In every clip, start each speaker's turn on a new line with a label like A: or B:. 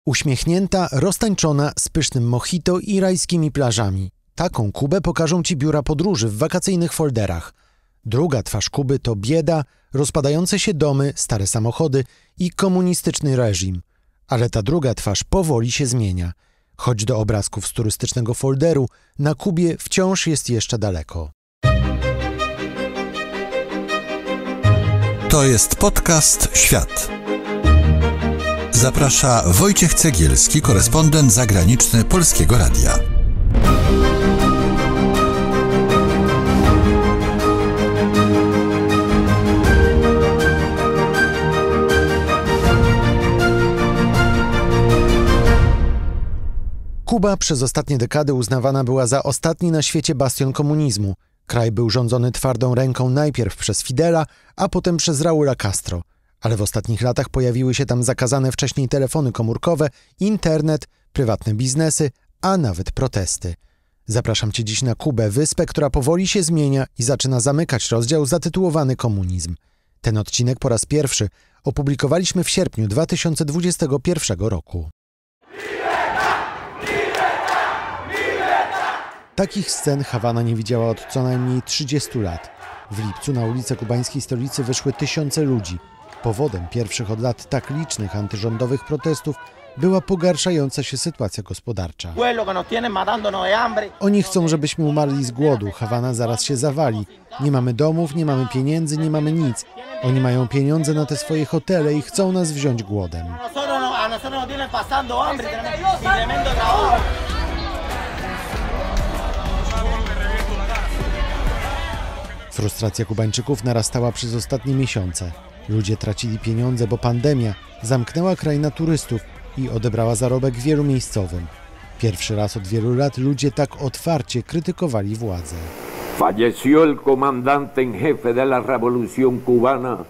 A: Uśmiechnięta, roztańczona, z pysznym mojito i rajskimi plażami. Taką Kubę pokażą Ci biura podróży w wakacyjnych folderach. Druga twarz Kuby to bieda, rozpadające się domy, stare samochody i komunistyczny reżim. Ale ta druga twarz powoli się zmienia. Choć do obrazków z turystycznego folderu, na Kubie wciąż jest jeszcze daleko.
B: To jest podcast Świat. Zaprasza Wojciech Cegielski, korespondent zagraniczny Polskiego Radia.
A: Kuba przez ostatnie dekady uznawana była za ostatni na świecie bastion komunizmu. Kraj był rządzony twardą ręką najpierw przez Fidela, a potem przez Raula Castro. Ale w ostatnich latach pojawiły się tam zakazane wcześniej telefony komórkowe, internet, prywatne biznesy, a nawet protesty. Zapraszam Cię dziś na Kubę, wyspę, która powoli się zmienia i zaczyna zamykać rozdział zatytułowany Komunizm. Ten odcinek po raz pierwszy opublikowaliśmy w sierpniu 2021 roku. Takich scen Hawana nie widziała od co najmniej 30 lat. W lipcu na ulice kubańskiej stolicy wyszły tysiące ludzi. Powodem pierwszych od lat tak licznych antyrządowych protestów była pogarszająca się sytuacja gospodarcza. Oni chcą, żebyśmy umarli z głodu. Hawana zaraz się zawali. Nie mamy domów, nie mamy pieniędzy, nie mamy nic. Oni mają pieniądze na te swoje hotele i chcą nas wziąć głodem. Frustracja Kubańczyków narastała przez ostatnie miesiące. Ludzie tracili pieniądze, bo pandemia zamknęła kraj na turystów i odebrała zarobek wielu miejscowym. Pierwszy raz od wielu lat ludzie tak otwarcie krytykowali władzę.
C: Falleció el comandante en jefe de la revolución cubana,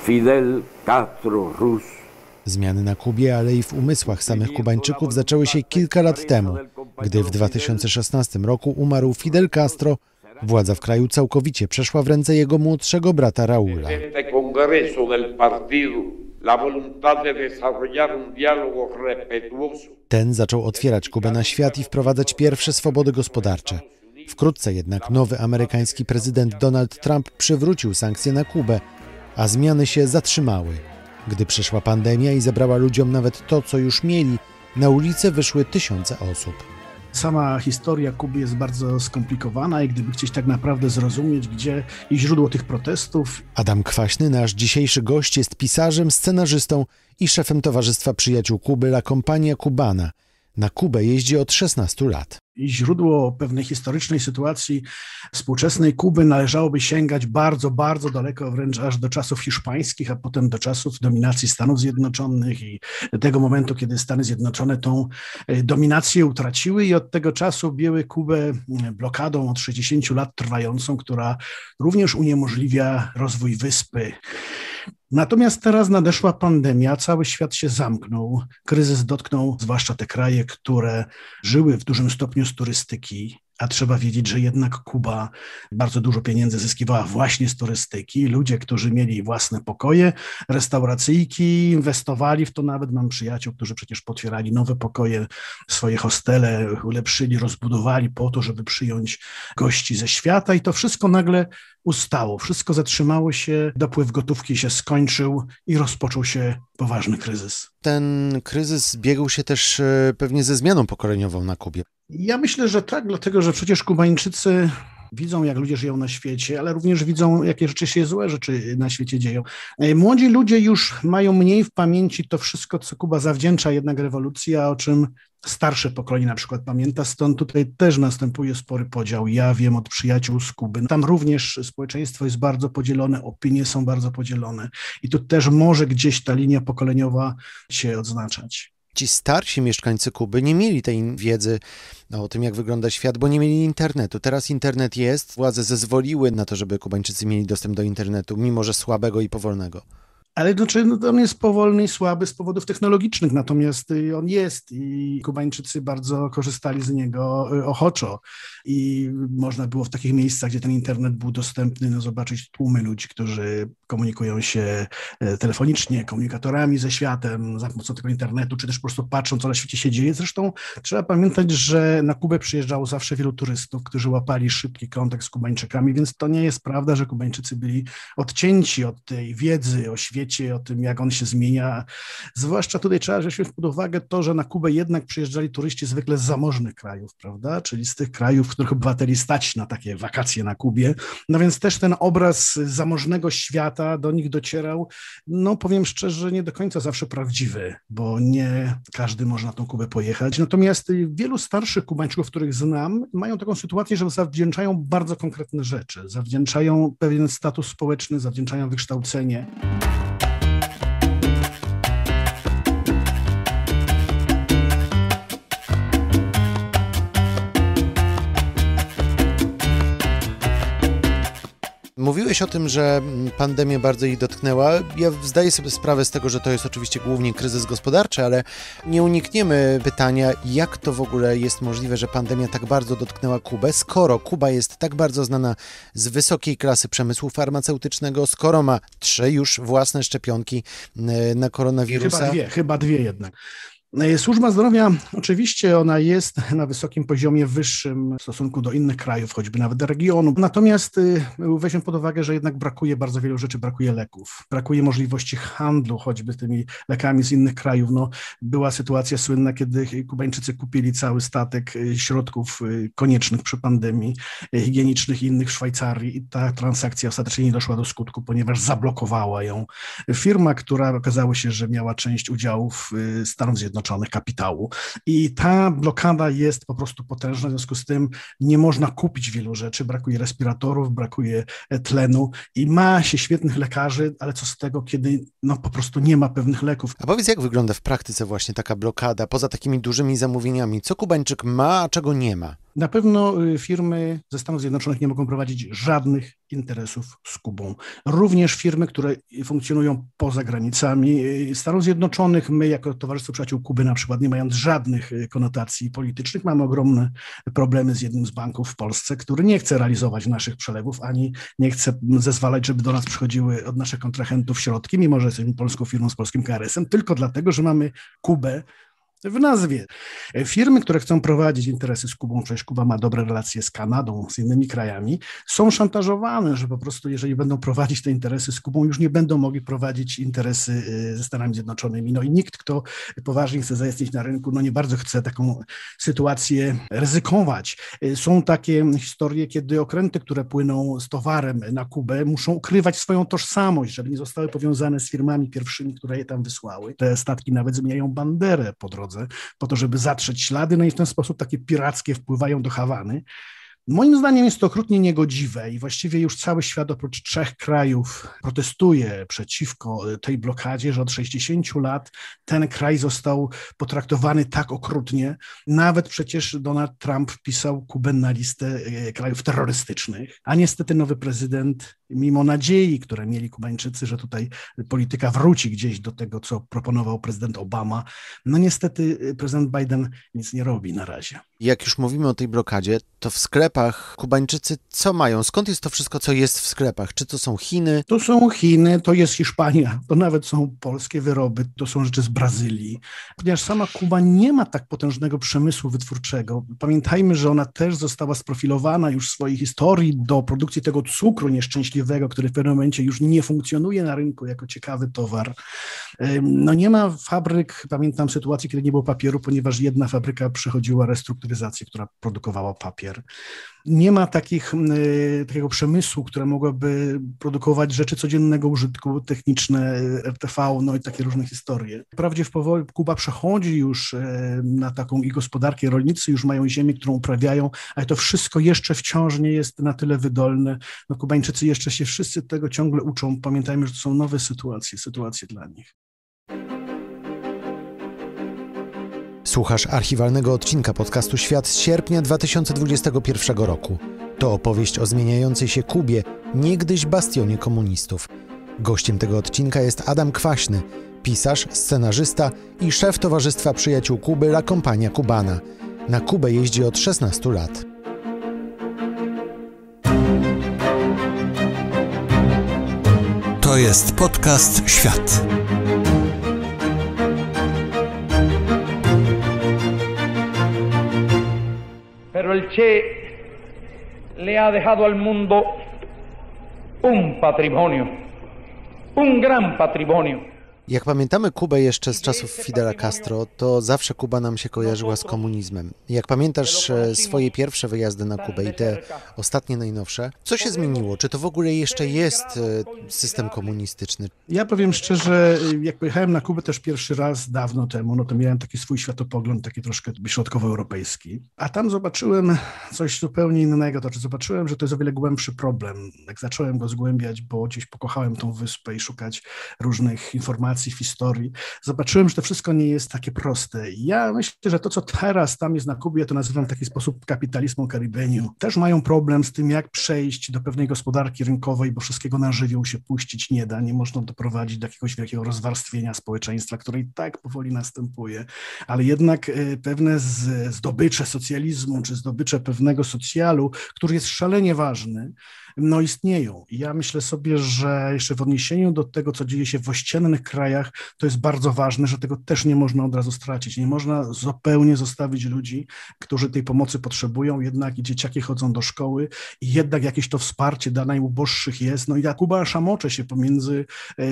C: Fidel Castro Ruz.
A: Zmiany na Kubie, ale i w umysłach samych Kubańczyków zaczęły się kilka lat temu, gdy w 2016 roku umarł Fidel Castro. Władza w kraju całkowicie przeszła w ręce jego młodszego brata Raula. Ten zaczął otwierać Kubę na świat i wprowadzać pierwsze swobody gospodarcze. Wkrótce jednak nowy amerykański prezydent Donald Trump przywrócił sankcje na Kubę, a zmiany się zatrzymały. Gdy przyszła pandemia i zabrała ludziom nawet to, co już mieli, na ulice wyszły tysiące osób.
D: Sama historia Kuby jest bardzo skomplikowana i gdyby chcieć tak naprawdę zrozumieć, gdzie i źródło tych protestów.
A: Adam Kwaśny, nasz dzisiejszy gość, jest pisarzem, scenarzystą i szefem Towarzystwa Przyjaciół Kuby La Compañía Cubana. Na Kubę jeździ od 16 lat.
D: I źródło pewnej historycznej sytuacji współczesnej Kuby należałoby sięgać bardzo, bardzo daleko, wręcz aż do czasów hiszpańskich, a potem do czasów dominacji Stanów Zjednoczonych i tego momentu, kiedy Stany Zjednoczone tą dominację utraciły i od tego czasu objęły Kubę blokadą od 60 lat trwającą, która również uniemożliwia rozwój wyspy. Natomiast teraz nadeszła pandemia, cały świat się zamknął, kryzys dotknął zwłaszcza te kraje, które żyły w dużym stopniu z turystyki, a trzeba wiedzieć, że jednak Kuba bardzo dużo pieniędzy zyskiwała właśnie z turystyki. Ludzie, którzy mieli własne pokoje, restauracyjki, inwestowali w to, nawet mam przyjaciół, którzy przecież potwierali nowe pokoje, swoje hostele ulepszyli, rozbudowali po to, żeby przyjąć gości ze świata i to wszystko nagle ustało, wszystko zatrzymało się, dopływ gotówki się skończył i rozpoczął się poważny kryzys.
A: Ten kryzys zbiegł się też pewnie ze zmianą pokoleniową na Kubie.
D: Ja myślę, że tak, dlatego że przecież Kubańczycy widzą, jak ludzie żyją na świecie, ale również widzą, jakie złe rzeczy na świecie dzieją. Młodzi ludzie już mają mniej w pamięci to wszystko, co Kuba zawdzięcza jednak rewolucji, a o czym starsze pokolenie na przykład pamięta, stąd tutaj też następuje spory podział. Ja wiem od przyjaciół z Kuby. Tam również społeczeństwo jest bardzo podzielone, opinie są bardzo podzielone i tu też może gdzieś ta linia pokoleniowa się odznaczać.
A: Ci starsi mieszkańcy Kuby nie mieli tej wiedzy o tym, jak wygląda świat, bo nie mieli internetu. Teraz internet jest, władze zezwoliły na to, żeby Kubańczycy mieli dostęp do internetu, mimo że słabego i powolnego.
D: Ale on jest powolny i słaby z powodów technologicznych, natomiast on jest i Kubańczycy bardzo korzystali z niego ochoczo i można było w takich miejscach, gdzie ten internet był dostępny, zobaczyć tłumy ludzi, którzy komunikują się telefonicznie, komunikatorami ze światem za pomocą tego internetu, czy też po prostu patrzą, co na świecie się dzieje. Zresztą trzeba pamiętać, że na Kubę przyjeżdżało zawsze wielu turystów, którzy łapali szybki kontakt z Kubańczykami, więc to nie jest prawda, że Kubańczycy byli odcięci od tej wiedzy o świecie, o tym, jak on się zmienia. Zwłaszcza tutaj trzeba wziąć pod uwagę to, że na Kubę jednak przyjeżdżali turyści zwykle z zamożnych krajów, prawda? Czyli z tych krajów, w których obywateli stać na takie wakacje na Kubie. No więc też ten obraz zamożnego świata do nich docierał, no powiem szczerze, nie do końca zawsze prawdziwy, bo nie każdy może na tą Kubę pojechać. Natomiast wielu starszych Kubańczyków, których znam, mają taką sytuację, że zawdzięczają bardzo konkretne rzeczy. Zawdzięczają pewien status społeczny, zawdzięczają wykształcenie.
A: Mówiłeś o tym, że pandemia bardzo ich dotknęła. Ja zdaję sobie sprawę z tego, że to jest oczywiście głównie kryzys gospodarczy, ale nie unikniemy pytania, jak to w ogóle jest możliwe, że pandemia tak bardzo dotknęła Kubę, skoro Kuba jest tak bardzo znana z wysokiej klasy przemysłu farmaceutycznego, skoro ma 3 już własne szczepionki na koronawirusa.
D: Chyba dwie jednak. Służba zdrowia, oczywiście ona jest na wysokim poziomie, wyższym w stosunku do innych krajów, choćby nawet do regionu. Natomiast weźmy pod uwagę, że jednak brakuje bardzo wielu rzeczy, brakuje leków, brakuje możliwości handlu choćby tymi lekami z innych krajów. No, była sytuacja słynna, kiedy Kubańczycy kupili cały statek środków koniecznych przy pandemii, higienicznych i innych w Szwajcarii i ta transakcja ostatecznie nie doszła do skutku, ponieważ zablokowała ją firma, która okazało się, że miała część udziałów Stanów Zjednoczonych kapitału. I ta blokada jest po prostu potężna, w związku z tym nie można kupić wielu rzeczy, brakuje respiratorów, brakuje tlenu i ma się świetnych lekarzy, ale co z tego, kiedy po prostu nie ma pewnych leków.
A: A powiedz, jak wygląda w praktyce właśnie taka blokada, poza takimi dużymi zamówieniami? Co Kubańczyk ma, a czego nie ma?
D: Na pewno firmy ze Stanów Zjednoczonych nie mogą prowadzić żadnych interesów z Kubą. Również firmy, które funkcjonują poza granicami Stanów Zjednoczonych. My jako Towarzystwo Przyjaciół Kuby na przykład, nie mając żadnych konotacji politycznych, mamy ogromne problemy z jednym z banków w Polsce, który nie chce realizować naszych przelewów, ani nie chce zezwalać, żeby do nas przychodziły od naszych kontrahentów środki, mimo że jesteśmy polską firmą z polskim KRS-em, tylko dlatego, że mamy Kubę w nazwie. Firmy, które chcą prowadzić interesy z Kubą, przecież Kuba ma dobre relacje z Kanadą, z innymi krajami, są szantażowane, że po prostu jeżeli będą prowadzić te interesy z Kubą, już nie będą mogli prowadzić interesy ze Stanami Zjednoczonymi. No i nikt, kto poważnie chce zaistnieć na rynku, nie bardzo chce taką sytuację ryzykować. Są takie historie, kiedy okręty, które płyną z towarem na Kubę, muszą ukrywać swoją tożsamość, żeby nie zostały powiązane z firmami pierwszymi, które je tam wysłały. Te statki nawet zmieniają banderę po drodze, po to, żeby zatrzeć ślady, no i w ten sposób takie pirackie wpływają do Hawany. Moim zdaniem jest to okrutnie niegodziwe i właściwie już cały świat oprócz 3 krajów protestuje przeciwko tej blokadzie, że od 60 lat ten kraj został potraktowany tak okrutnie. Nawet przecież Donald Trump wpisał Kubę na listę krajów terrorystycznych, a niestety nowy prezydent, mimo nadziei, które mieli Kubańczycy, że tutaj polityka wróci gdzieś do tego, co proponował prezydent Obama, niestety prezydent Biden nic nie robi na razie.
A: Jak już mówimy o tej blokadzie, to w sklepach Kubańczycy co mają? Skąd jest to wszystko, co jest w sklepach? Czy to są Chiny?
D: To są Chiny, to jest Hiszpania, to nawet są polskie wyroby, to są rzeczy z Brazylii. Ponieważ sama Kuba nie ma tak potężnego przemysłu wytwórczego. Pamiętajmy, że ona też została sprofilowana już w swojej historii do produkcji tego cukru nieszczęśliwego, który w pewnym momencie już nie funkcjonuje na rynku jako ciekawy towar. Nie ma fabryk, pamiętam sytuację, kiedy nie było papieru, ponieważ jedna fabryka przechodziła restrukturyzację, która produkowała papier. Nie ma takiego przemysłu, które mogłoby produkować rzeczy codziennego użytku, techniczne, RTV, i takie różne historie. Wprawdzie powoli Kuba przechodzi już na taką i gospodarkę, i rolnicy już mają ziemię, którą uprawiają, ale to wszystko jeszcze wciąż nie jest na tyle wydolne. Kubańczycy jeszcze się wszyscy tego ciągle uczą. Pamiętajmy, że to są nowe sytuacje dla nich.
A: Słuchasz archiwalnego odcinka podcastu Świat z sierpnia 2021 roku. To opowieść o zmieniającej się Kubie, niegdyś bastionie komunistów. Gościem tego odcinka jest Adam Kwaśny, pisarz, scenarzysta i szef Towarzystwa Przyjaciół Kuby La Compañía Cubana. Na Kubę jeździ od 16 lat.
B: To jest podcast Świat.
E: Pero el Che le ha dejado al mundo un patrimonio, un gran patrimonio.
A: Jak pamiętamy Kubę jeszcze z czasów Fidela Castro, to zawsze Kuba nam się kojarzyła z komunizmem. Jak pamiętasz swoje pierwsze wyjazdy na Kubę i te ostatnie najnowsze, co się zmieniło? Czy to w ogóle jeszcze jest system komunistyczny?
D: Ja powiem szczerze, jak pojechałem na Kubę też pierwszy raz dawno temu, no to miałem taki swój światopogląd, taki troszkę środkowoeuropejski. A tam zobaczyłem coś zupełnie innego, to znaczy zobaczyłem, że to jest o wiele głębszy problem. Jak zacząłem go zgłębiać, bo gdzieś pokochałem tą wyspę i szukać różnych informacji w historii, zobaczyłem, że to wszystko nie jest takie proste. Ja myślę, że to, co teraz tam jest na Kubie, to nazywam w taki sposób kapitalizmu Karibenu. Też mają problem z tym, jak przejść do pewnej gospodarki rynkowej, bo wszystkiego na żywioł się puścić nie da. Nie można doprowadzić do jakiegoś wielkiego rozwarstwienia społeczeństwa, które i tak powoli następuje. Ale jednak pewne zdobycze socjalizmu, czy zdobycze pewnego socjalu, który jest szalenie ważny, no istnieją. I ja myślę sobie, że jeszcze w odniesieniu do tego, co dzieje się w ościennych krajach, to jest bardzo ważne, że tego też nie można od razu stracić. Nie można zupełnie zostawić ludzi, którzy tej pomocy potrzebują, jednak i dzieciaki chodzą do szkoły i jednak jakieś to wsparcie dla najuboższych jest. No i Kuba szamocze się pomiędzy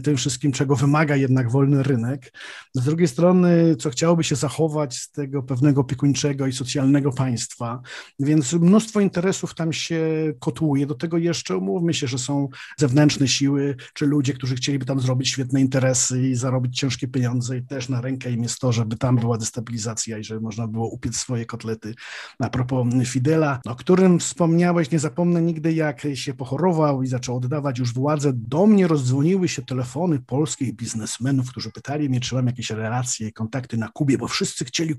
D: tym wszystkim, czego wymaga jednak wolny rynek. Z drugiej strony, co chciałoby się zachować z tego pewnego opiekuńczego i socjalnego państwa, więc mnóstwo interesów tam się kotłuje. Do tego jeszcze umówmy się, że są zewnętrzne siły, czy ludzie, którzy chcieliby tam zrobić świetne interesy i zarobić ciężkie pieniądze i też na rękę im jest to, żeby tam była destabilizacja i żeby można było upiec swoje kotlety. A propos Fidela, o którym wspomniałeś, nie zapomnę nigdy, jak się pochorował i zaczął oddawać już władzę, do mnie rozdzwoniły się telefony polskich biznesmenów, którzy pytali mnie, czy mam jakieś relacje i kontakty na Kubie, bo wszyscy chcieli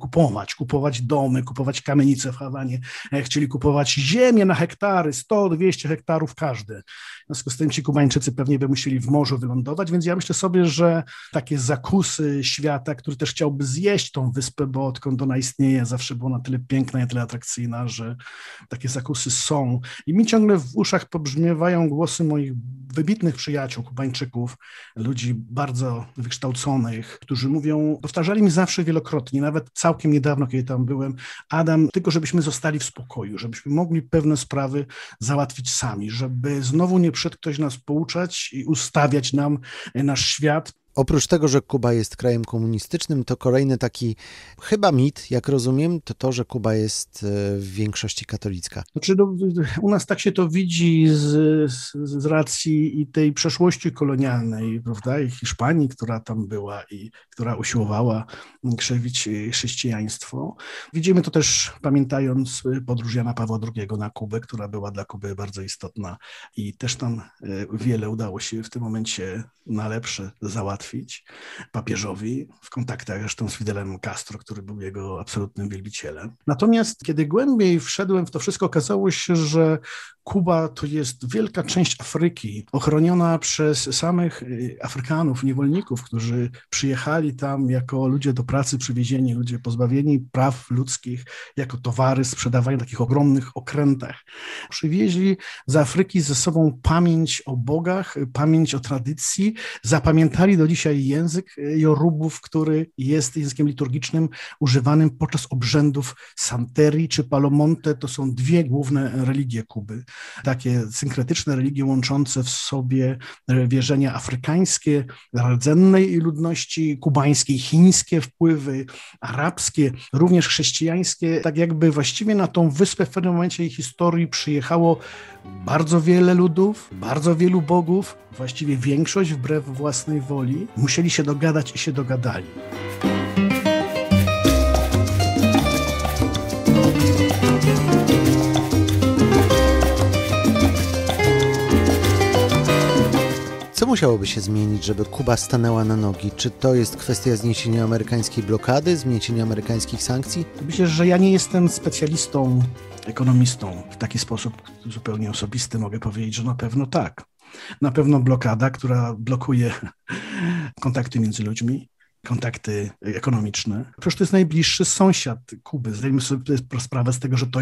D: kupować domy, kupować kamienice w Hawanie, chcieli kupować ziemię na hektary, 100-200 hektarów każdy. W związku z tym ci Kubańczycy pewnie by musieli w morzu wylądować, więc ja myślę sobie, że takie zakusy świata, który też chciałby zjeść tą wyspę, bo odkąd ona istnieje, zawsze była na tyle piękna i na tyle atrakcyjna, że takie zakusy są. I mi ciągle w uszach pobrzmiewają głosy moich wybitnych przyjaciół Kubańczyków, ludzi bardzo wykształconych, którzy mówią, powtarzali mi zawsze wielokrotnie, nawet całkiem niedawno, kiedy tam byłem, Adam, tylko żebyśmy zostali w spokoju, żebyśmy mogli pewne sprawy załatwić sami, żeby znowu nie przyszedł ktoś nas pouczać i ustawiać nam nasz świat.
A: Oprócz tego, że Kuba jest krajem komunistycznym, to kolejny taki chyba mit, jak rozumiem, to, że Kuba jest w większości katolicka.
D: Znaczy, u nas tak się to widzi z racji i tej przeszłości kolonialnej, prawda, i Hiszpanii, która tam była i która usiłowała krzewić chrześcijaństwo. Widzimy to też, pamiętając podróż Jana Pawła II na Kubę, która była dla Kuby bardzo istotna i też tam wiele udało się w tym momencie na lepsze załatwić papieżowi w kontaktach zresztą z Fidelem Castro, który był jego absolutnym wielbicielem. Natomiast kiedy głębiej wszedłem w to wszystko, okazało się, że Kuba to jest wielka część Afryki, ochroniona przez samych Afrykanów, niewolników, którzy przyjechali tam jako ludzie do pracy przywiezieni, ludzie pozbawieni praw ludzkich, jako towary sprzedawani w takich ogromnych okrętach. Przywieźli z Afryki ze sobą pamięć o bogach, pamięć o tradycji, zapamiętali do dzisiaj język Jorubów, który jest językiem liturgicznym używanym podczas obrzędów Santerii czy Palomonte. To są dwie główne religie Kuby. Takie synkretyczne religie łączące w sobie wierzenia afrykańskie, rdzennej ludności kubańskiej, chińskie wpływy, arabskie, również chrześcijańskie. Tak jakby właściwie na tą wyspę w pewnym momencie jej historii przyjechało bardzo wiele ludów, bardzo wielu bogów, właściwie większość wbrew własnej woli. Musieli się dogadać i się dogadali.
A: Co musiałoby się zmienić, żeby Kuba stanęła na nogi? Czy to jest kwestia zniesienia amerykańskiej blokady, zniesienia amerykańskich sankcji?
D: Myślę, że ja nie jestem specjalistą, ekonomistą w taki sposób zupełnie osobisty. Mogę powiedzieć, że na pewno tak. Na pewno blokada, która blokuje kontakty między ludźmi, kontakty ekonomiczne. Przecież to jest najbliższy sąsiad Kuby. Zdajemy sobie sprawę z tego, że to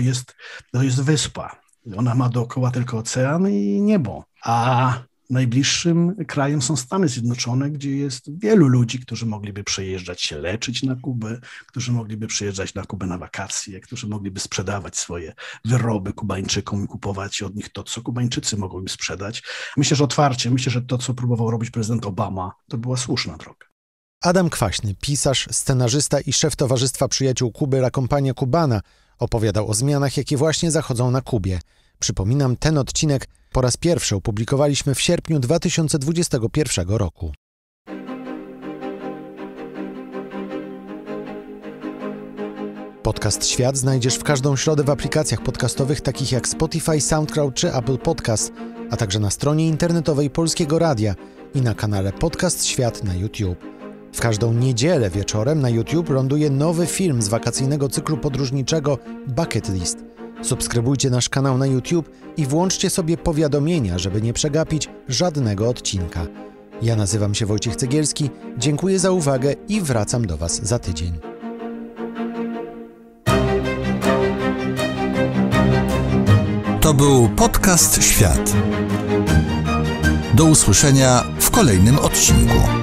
D: jest wyspa. Ona ma dookoła tylko ocean i niebo. A najbliższym krajem są Stany Zjednoczone, gdzie jest wielu ludzi, którzy mogliby przejeżdżać się leczyć na Kubę, którzy mogliby przyjeżdżać na Kubę na wakacje, którzy mogliby sprzedawać swoje wyroby Kubańczykom i kupować od nich to, co Kubańczycy mogą im sprzedać. Myślę, że to, co próbował robić prezydent Obama, to była słuszna droga.
A: Adam Kwaśny, pisarz, scenarzysta i szef Towarzystwa Przyjaciół Kuby La Compañía Cubana, opowiadał o zmianach, jakie właśnie zachodzą na Kubie. Przypominam, ten odcinek po raz pierwszy opublikowaliśmy w sierpniu 2021 roku. Podcast Świat znajdziesz w każdą środę w aplikacjach podcastowych takich jak Spotify, SoundCloud czy Apple Podcast, a także na stronie internetowej Polskiego Radia i na kanale Podcast Świat na YouTube. W każdą niedzielę wieczorem na YouTube ląduje nowy film z wakacyjnego cyklu podróżniczego Bucket List. Subskrybujcie nasz kanał na YouTube i włączcie sobie powiadomienia, żeby nie przegapić żadnego odcinka. Ja nazywam się Wojciech Cegielski, dziękuję za uwagę i wracam do Was za tydzień.
B: To był Podcast Świat. Do usłyszenia w kolejnym odcinku.